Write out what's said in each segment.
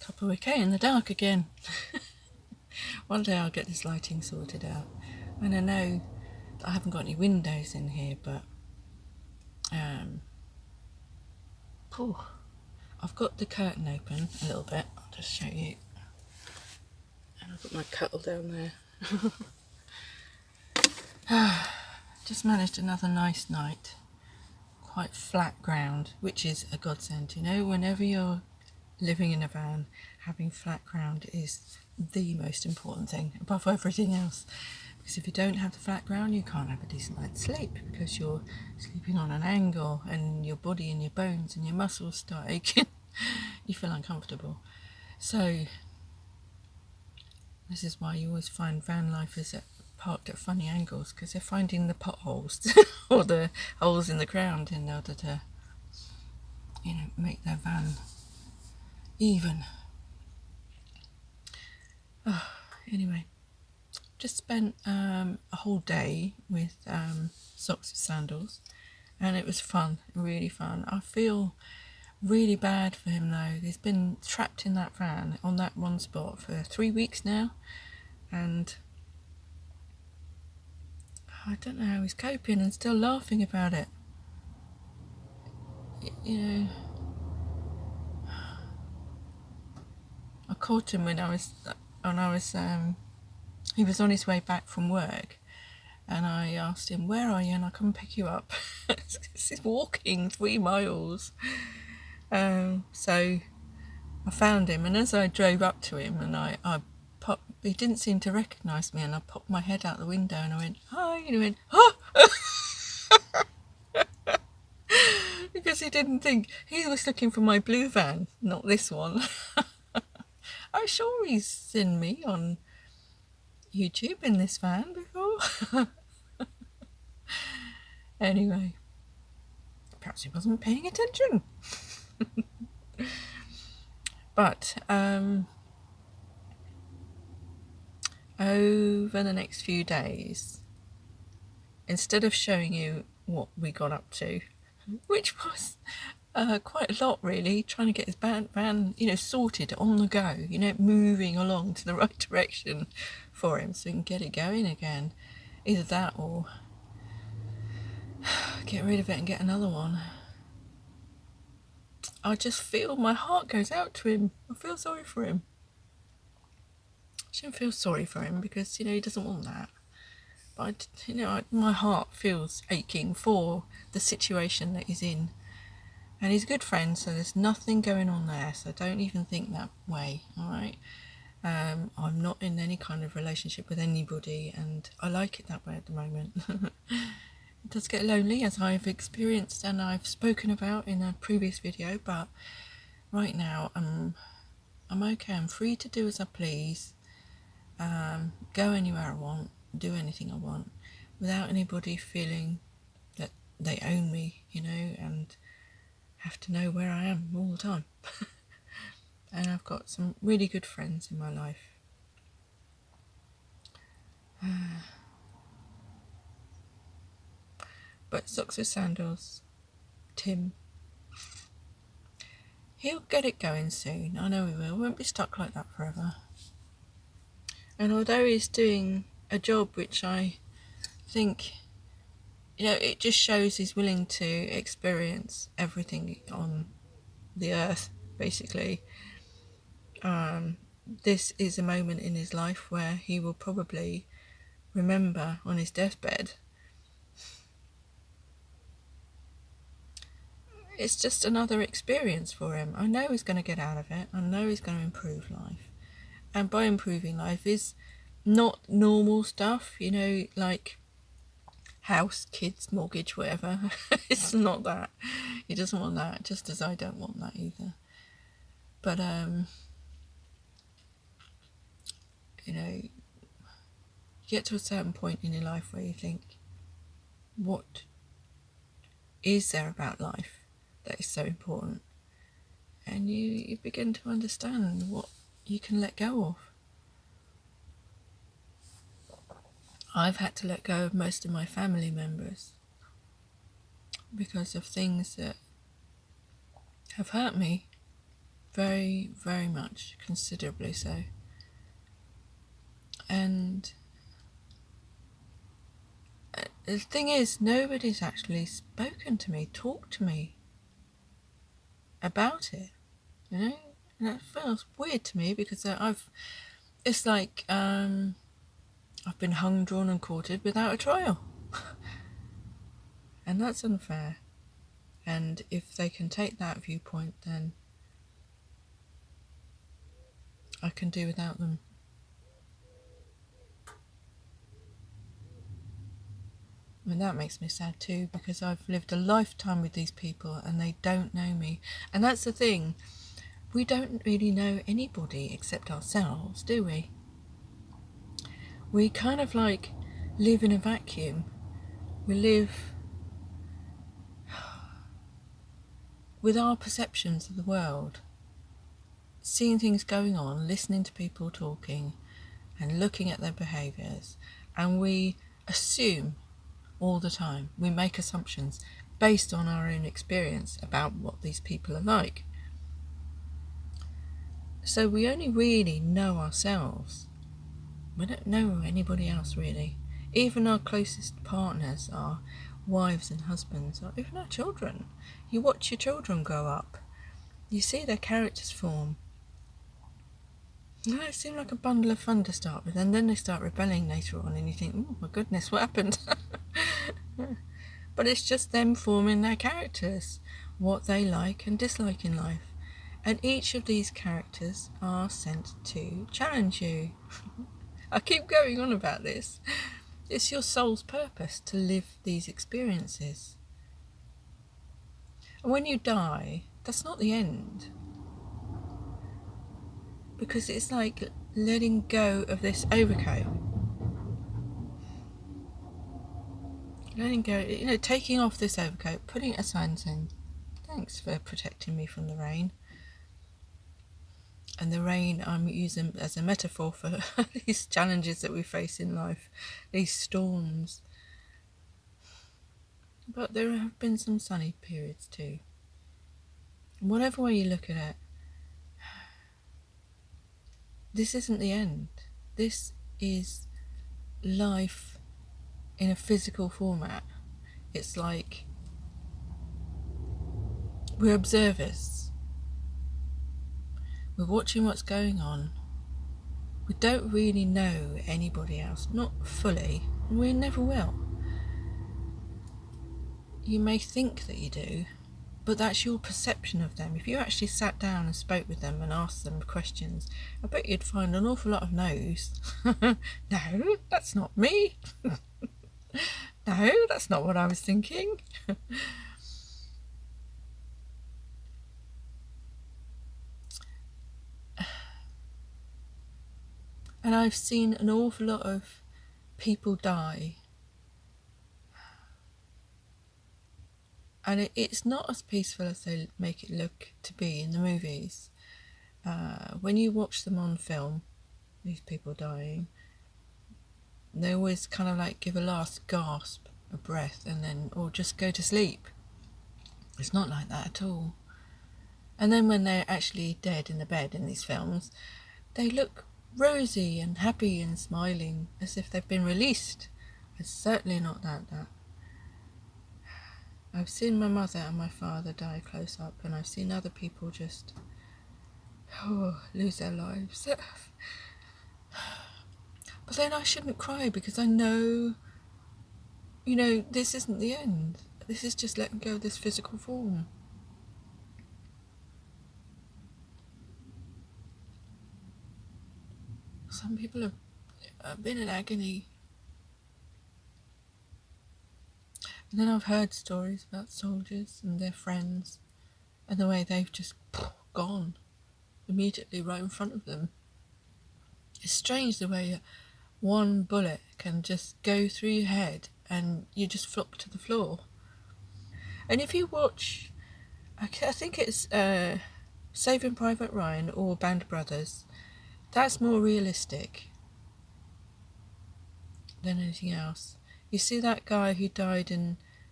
CamperVan-K in the dark again. One day I'll get this lighting sorted out. And I know that I haven't got any windows in here, but I've got the curtain open a little bit. I'll just show you. And I've got my kettle down there. Just managed another nice night. Quite flat ground, which is a godsend. You know, whenever you're living in a van, having flat ground is the most important thing above everything else. Because if you don't have the flat ground, you can't have a decent night's sleep, because you're sleeping on an angle and your body and your bones and your muscles start aching. You feel uncomfortable. So this is why you always find van lifers parked at funny angles, because they're finding the potholes or the holes in the ground in order to, you know, make their van even. Anyway, just spent a whole day with Socks with Sandals, and it was fun, really fun. I feel really bad for him though. He's been trapped in that van on that one spot for 3 weeks now, and I don't know how he's coping and still laughing about it. You know, I caught him when he was on his way back from work, and I asked him, "Where are you? And I come pick you up." He's walking 3 miles. So I found him, and as I drove up to him, and I popped, he didn't seem to recognise me, and I popped my head out the window and I went, "Hi," and he went, "Oh!" Because he didn't think, he was looking for my blue van, not this one. I'm sure he's seen me on YouTube in this van before. Anyway, perhaps he wasn't paying attention. But over the next few days, instead of showing you what we got up to, which was quite a lot really, trying to get his van, you know, sorted on the go, you know, moving along to the right direction for him so he can get it going again. Either that or get rid of it and get another one. I just feel my heart goes out to him. I feel sorry for him. I shouldn't feel sorry for him because, you know, he doesn't want that. But, you know, my heart feels aching for the situation that he's in. And he's a good friend, so there's nothing going on there. So don't even think that way, all right? I'm not in any kind of relationship with anybody, and I like it that way at the moment. It does get lonely, as I've experienced and I've spoken about in a previous video, but right now I'm okay. I'm free to do as I please, go anywhere I want, do anything I want, without anybody feeling that they own me, you know, and have to know where I am all the time. And I've got some really good friends in my life. But Socks with Sandals, Tim, he'll get it going soon. I know he will. Won't be stuck like that forever. And although he's doing a job which I think, you know, it just shows he's willing to experience everything on the earth, basically. This is a moment in his life where he will probably remember on his deathbed. It's just another experience for him. I know he's going to get out of it. I know he's going to improve life. And by improving life is not normal stuff, you know, like house, kids, mortgage, whatever. It's not that. He doesn't want that, just as I don't want that either. But, you know, you get to a certain point in your life where you think, what is there about life that is so important? And you begin to understand what you can let go of. I've had to let go of most of my family members because of things that have hurt me. Very, very much, considerably so. And the thing is, nobody's actually spoken to me, talked to me about it, you know? And it feels weird to me because it's like I've been hung, drawn and quartered without a trial. And that's unfair. And if they can take that viewpoint, then I can do without them. And that makes me sad too, because I've lived a lifetime with these people and they don't know me. And that's the thing, we don't really know anybody except ourselves, do we? We kind of like live in a vacuum. We live with our perceptions of the world, seeing things going on, listening to people talking and looking at their behaviours, and we assume all the time. We make assumptions based on our own experience about what these people are like. So we only really know ourselves. We don't know anybody else really. Even our closest partners, our wives and husbands, or even our children. You watch your children grow up. You see their characters form. It seemed like a bundle of fun to start with, and then they start rebelling later on and you think, oh my goodness, what happened? But it's just them forming their characters, what they like and dislike in life. And each of these characters are sent to challenge you. I keep going on about this. It's your soul's purpose to live these experiences. And when you die, that's not the end. Because it's like letting go of this overcoat. Letting go, taking off this overcoat, putting it aside and saying, thanks for protecting me from the rain. And the rain I'm using as a metaphor for these challenges that we face in life, these storms. But there have been some sunny periods too. Whatever way you look at it, this isn't the end. This is life in a physical format. It's like we're observers. We're watching what's going on. We don't really know anybody else, not fully, and we never will. You may think that you do, but that's your perception of them. If you actually sat down and spoke with them and asked them questions, I bet you'd find an awful lot of no's. No, that's not me. No, that's not what I was thinking. And I've seen an awful lot of people die. And it's not as peaceful as they make it look to be in the movies. When you watch them on film, these people dying, they always kind of like give a last gasp, a breath, and then, or just go to sleep. It's not like that at all. And then when they're actually dead in the bed in these films, they look rosy and happy and smiling, as if they've been released. It's certainly not that. I've seen my mother and my father die close up, and I've seen other people just lose their lives. But then I shouldn't cry, because I know, this isn't the end. This is just letting go of this physical form. Some people have been in agony. And then I've heard stories about soldiers and their friends and the way they've just gone immediately right in front of them. It's strange the way one bullet can just go through your head and you just flop to the floor. And if you watch, I think it's Saving Private Ryan or Band of Brothers, that's more realistic than anything else. You see that guy who died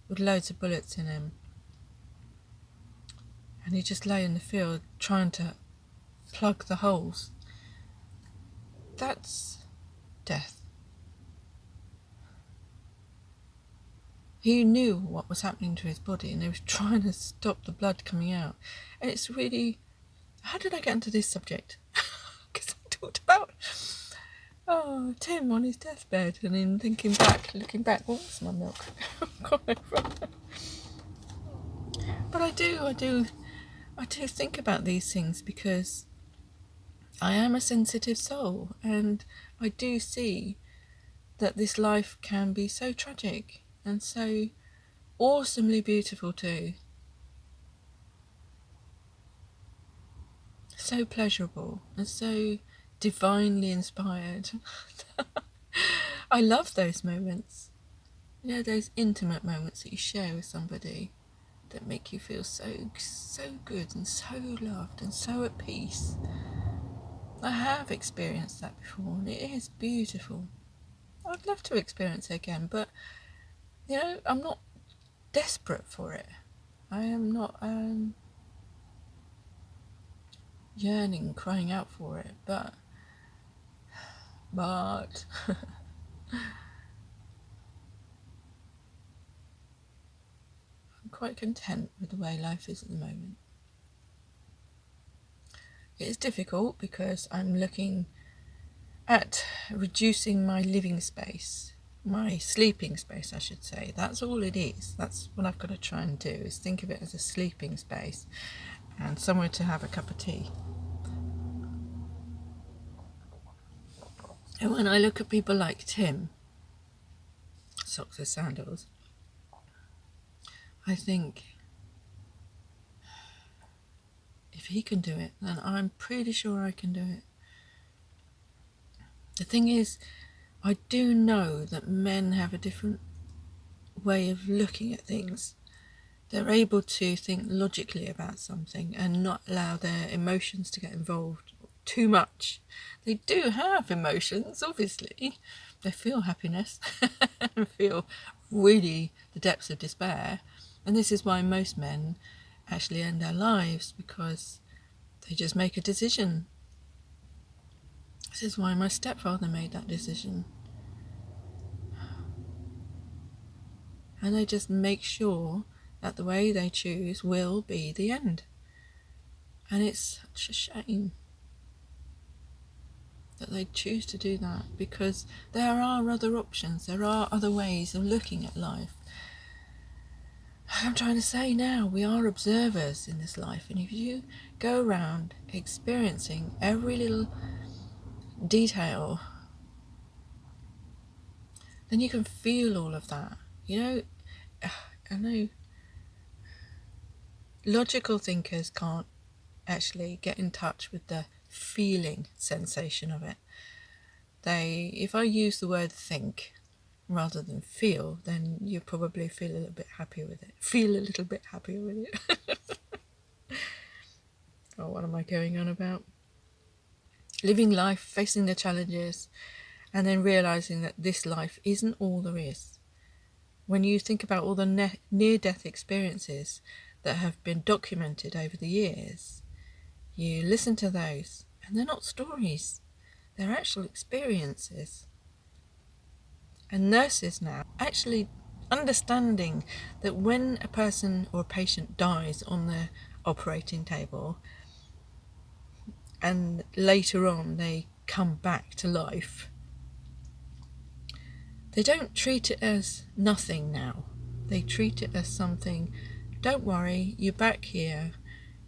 with loads of bullets in him, and he just lay in the field trying to plug the holes. That's death. He knew what was happening to his body and he was trying to stop the blood coming out. And it's really... How did I get into this subject? Because I talked about Tim on his deathbed, and then looking back, what was my milk? But I do think about these things because I am a sensitive soul, and I do see that this life can be so tragic and so awesomely beautiful too. So pleasurable and so divinely inspired. I love those moments. You know, those intimate moments that you share with somebody that make you feel so good and so loved and so at peace. I have experienced that before and it is beautiful. I'd love to experience it again, but you know, I'm not desperate for it. I am not yearning, crying out for it, but I'm quite content with the way life is at the moment. It is difficult because I'm looking at reducing my living space, my sleeping space I should say. That's all it is. That's what I've got to try and do, is think of it as a sleeping space and somewhere to have a cup of tea. And when I look at people like Tim, Socks with Sandals, I think if he can do it, then I'm pretty sure I can do it. The thing is, I do know that men have a different way of looking at things. They're able to think logically about something and not allow their emotions to get involved too much. They do have emotions, obviously. They feel happiness and feel really the depths of despair. And this is why most men actually end their lives, because they just make a decision. This is why my stepfather made that decision. And they just make sure that the way they choose will be the end. And it's such a shame that they choose to do that, because there are other options, there are other ways of looking at life. I'm trying to say now, we are observers in this life, and if you go around experiencing every little detail, then you can feel all of that. You know, I know logical thinkers can't actually get in touch with the feeling sensation of it. If I use the word think rather than feel, then you probably feel a little bit happier with it. Oh, what am I going on about? Living life, facing the challenges, and then realising that this life isn't all there is. When you think about all the near-death experiences that have been documented over the years, you listen to those, and they're not stories, they're actual experiences. And nurses now actually understanding that when a person or a patient dies on the operating table and later on they come back to life, they don't treat it as nothing now. They treat it as something. Don't worry, you're back here.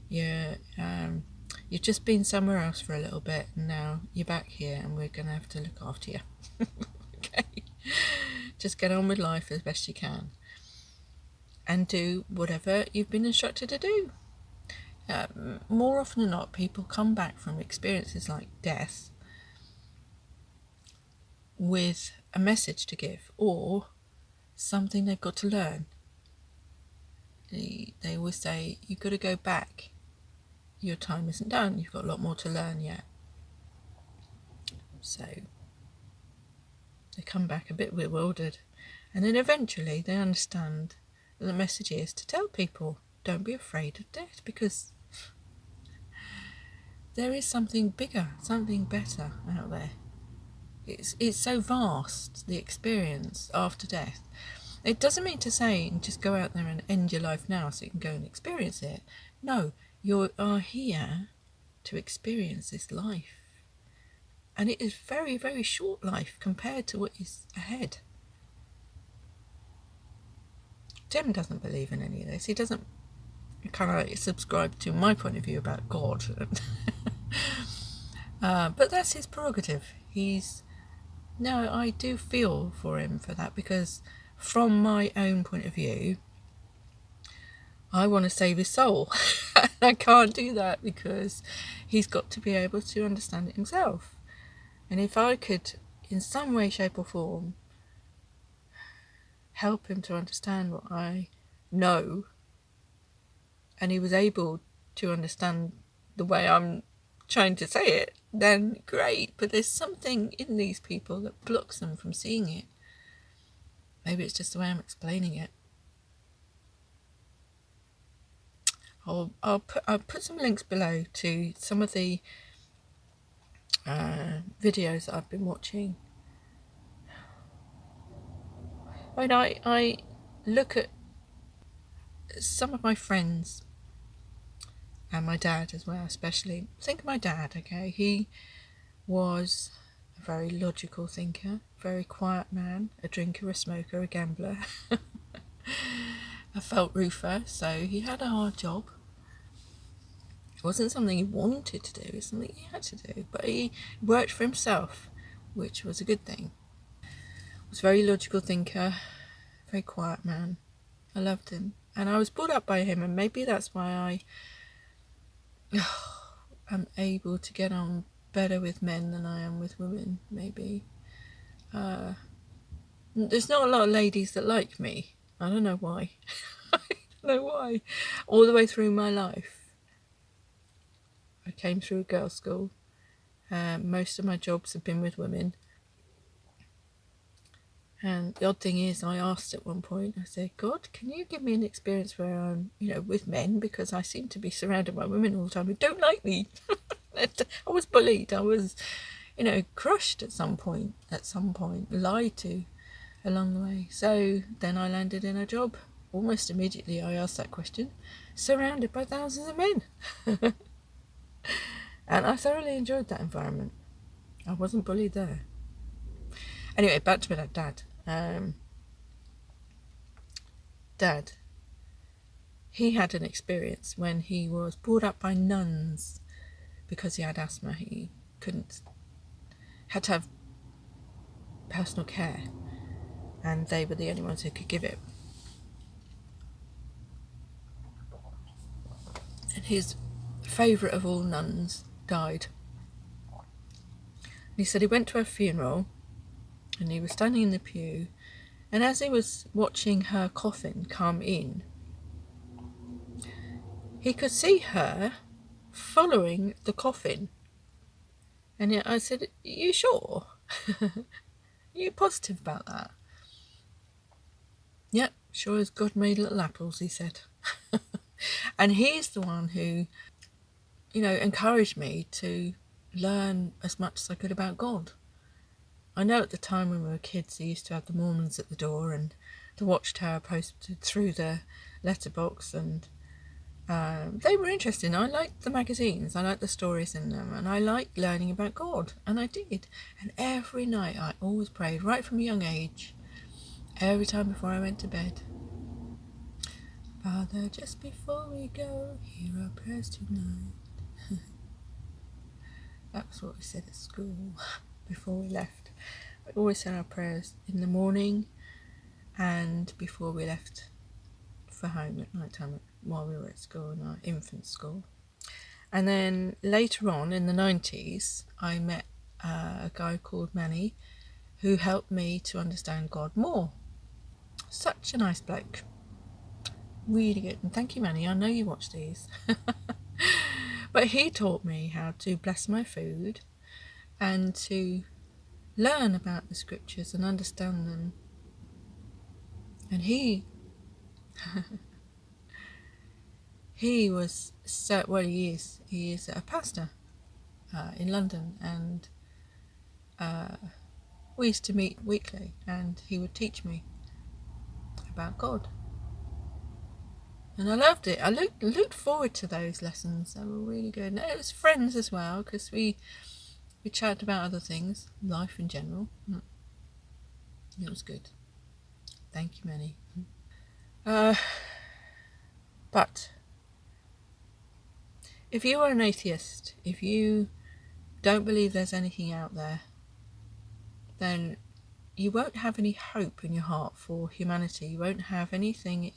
You've just been somewhere else for a little bit, and now you're back here, and we're going to have to look after you. Okay, just get on with life as best you can, and do whatever you've been instructed to do. More often than not, people come back from experiences like death with a message to give or something they've got to learn. They always say, you've got to go back. Your time isn't done. You've got a lot more to learn yet. So they come back a bit bewildered. And then eventually they understand that the message is to tell people, don't be afraid of death, because there is something bigger, something better out there. It's so vast, the experience after death. It doesn't mean to say just go out there and end your life now so you can go and experience it. No, you are here to experience this life. And it is very, very short life compared to what is ahead. Tim doesn't believe in any of this. He doesn't kind of subscribe to my point of view about God. But that's his prerogative. No, I do feel for him for that, because from my own point of view, I want to save his soul. I can't do that because he's got to be able to understand it himself. And if I could, in some way, shape or form, help him to understand what I know, and he was able to understand the way I'm trying to say it, then great. But there's something in these people that blocks them from seeing it. Maybe it's just the way I'm explaining it. I'll put some links below to some of the videos that I've been watching. When I look at some of my friends and my dad as well, especially. Think of my dad, okay? He was a very logical thinker, very quiet man, a drinker, a smoker, a gambler, a felt roofer, so he had a hard job. It wasn't something he wanted to do, it's something he had to do, but he worked for himself, which was a good thing. Was a very logical thinker, very quiet man. I loved him, and I was brought up by him, and maybe that's why I am able to get on better with men than I am with women, maybe. There's not a lot of ladies that like me. I don't know why. I don't know why. All the way through my life, I came through a girls' school. Most of my jobs have been with women. And the odd thing is, I asked at one point, I said, God, can you give me an experience where I'm, with men? Because I seem to be surrounded by women all the time who don't like me. I was bullied. I was, crushed at some point, lied to along the way. So then I landed in a job. Almost immediately I asked that question, surrounded by thousands of men. And I thoroughly enjoyed that environment. I wasn't bullied there. Anyway, back to my dad. Dad, he had an experience when he was brought up by nuns because he had asthma. He had to have personal care, and they were the only ones who could give it. And his favourite of all nuns died. And he said he went to her funeral, and he was standing in the pew, and as he was watching her coffin come in, he could see her following the coffin. And I said, are you sure? Are you positive about that? Yep, sure as God made little apples, he said. And he's the one who, encouraged me to learn as much as I could about God. I know at the time when we were kids, they used to have the Mormons at the door and the Watchtower posted through the letterbox, and they were interesting. I liked the magazines, I liked the stories in them, and I liked learning about God, and I did. And every night I always prayed, right from a young age, every time before I went to bed. Father, just before we go, hear our prayers tonight. That was what we said at school before we left. We always said our prayers in the morning and before we left for home at night time while we were at school, in our infant school. And then later on in the 90s, I met a guy called Manny who helped me to understand God more. Such a nice bloke. Really good. And thank you, Manny. I know you watch these. But he taught me how to bless my food and to learn about the scriptures and understand them. And he was he is a pastor. in London, and we used to meet weekly, and he would teach me about God. And I loved it. I looked forward to those lessons. They were really good. And it was friends as well, because we chatted about other things, life in general. It was good. Thank you, Manny. But if you are an atheist, if you don't believe there's anything out there, then you won't have any hope in your heart for humanity. You won't have anything.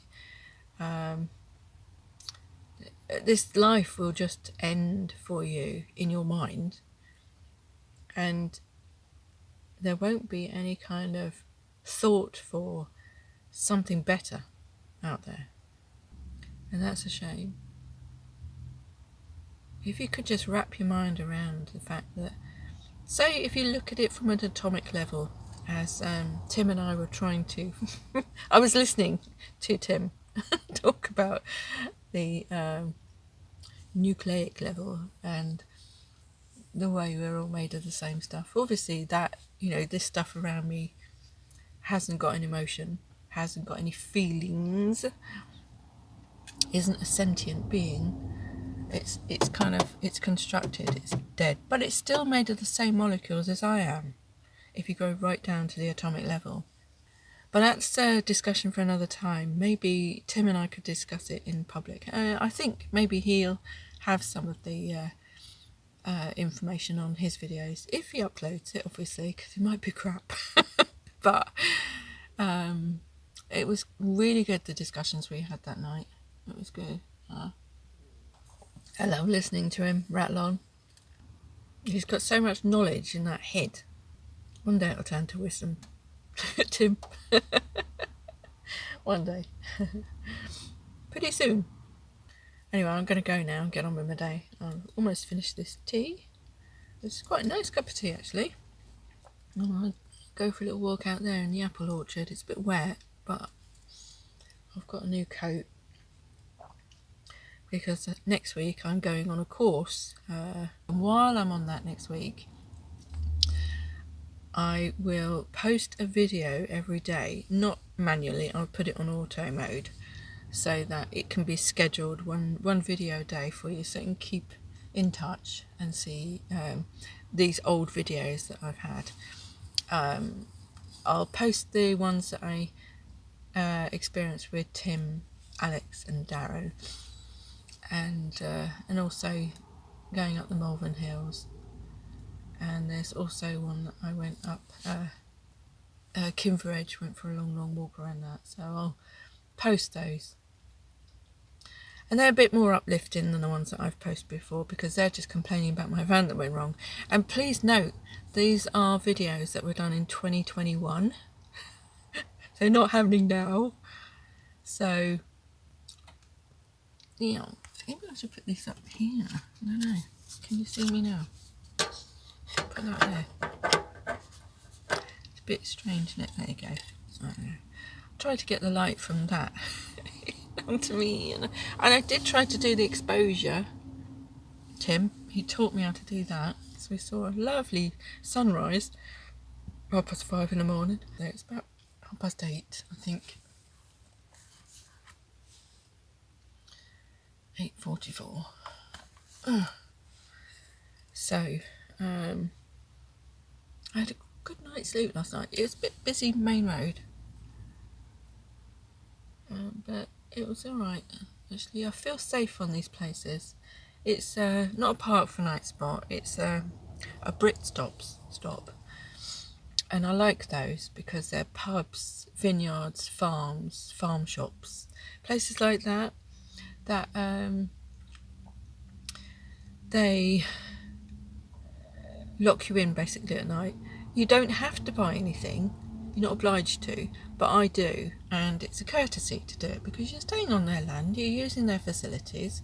This life will just end for you in your mind, and there won't be any kind of thought for something better out there. And that's a shame. If you could just wrap your mind around the fact that, say, if you look at it from an atomic level, as Tim and I were trying to I was listening to Tim talk about the nucleic level and the way we're all made of the same stuff. Obviously that, this stuff around me hasn't got an emotion, hasn't got any feelings, isn't a sentient being. It's constructed, it's dead, but it's still made of the same molecules as I am, if you go right down to the atomic level. But that's a discussion for another time. Maybe Tim and I could discuss it in public. I think maybe he'll have some of the information on his videos, if he uploads it, obviously, because it might be crap. But it was really good, the discussions we had that night. It was good. I love listening to him rattle on. He's got so much knowledge in that head. One day it'll turn to wisdom. Tim. One day. Pretty soon. Anyway, I'm going to go now and get on with my day. I've almost finished this tea. It's quite a nice cup of tea, actually. I'll go for a little walk out there in the apple orchard. It's a bit wet, but I've got a new coat, because next week I'm going on a course. And while I'm on that next week, I will post a video every day, not manually. I'll put it on auto mode so that it can be scheduled one video a day for you, so you can keep in touch and see these old videos that I've had. I'll post the ones that I experienced with Tim, Alex and Darren, and also going up the Malvern Hills. And there's also one that I went up Kimber Edge, went for a long walk around that, so I'll post those. And they're a bit more uplifting than the ones that I've posted before, because they're just complaining about my van that went wrong. And please note, these are videos that were done in 2021. They're not happening now. So, maybe I should put this up here. I don't know. Can you see me now? Put that there. It's a bit strange, isn't it? There you go. I don't know. Try to get the light from that onto me. And I did try to do the exposure. Tim, he taught me how to do that. So we saw a lovely sunrise. 5:30 in the morning. So it's about 8:30, I think. 8:44. So, I had a good night's sleep last night. It was a bit busy main road, but it was alright. Actually, I feel safe on these places. It's not a park for night spot, it's a Brit stop. And I like those because they're pubs, vineyards, farms, farm shops, places like that, they lock you in basically at night. You don't have to buy anything, you're not obliged to, but I do, and it's a courtesy to do it because you're staying on their land, you're using their facilities.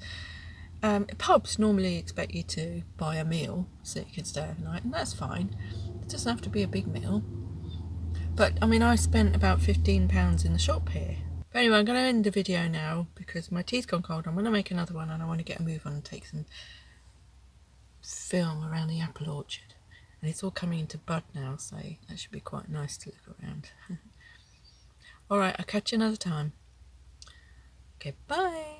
Pubs normally expect you to buy a meal so you can stay overnight, and that's fine. It doesn't have to be a big meal. But I mean, I spent about £15 in the shop here. But anyway, I'm going to end the video now because my tea's gone cold. I'm going to make another one and I want to get a move on and take some film around the apple orchard, and it's all coming into bud now, so that should be quite nice to look around. All right, I'll catch you another time. Okay, bye.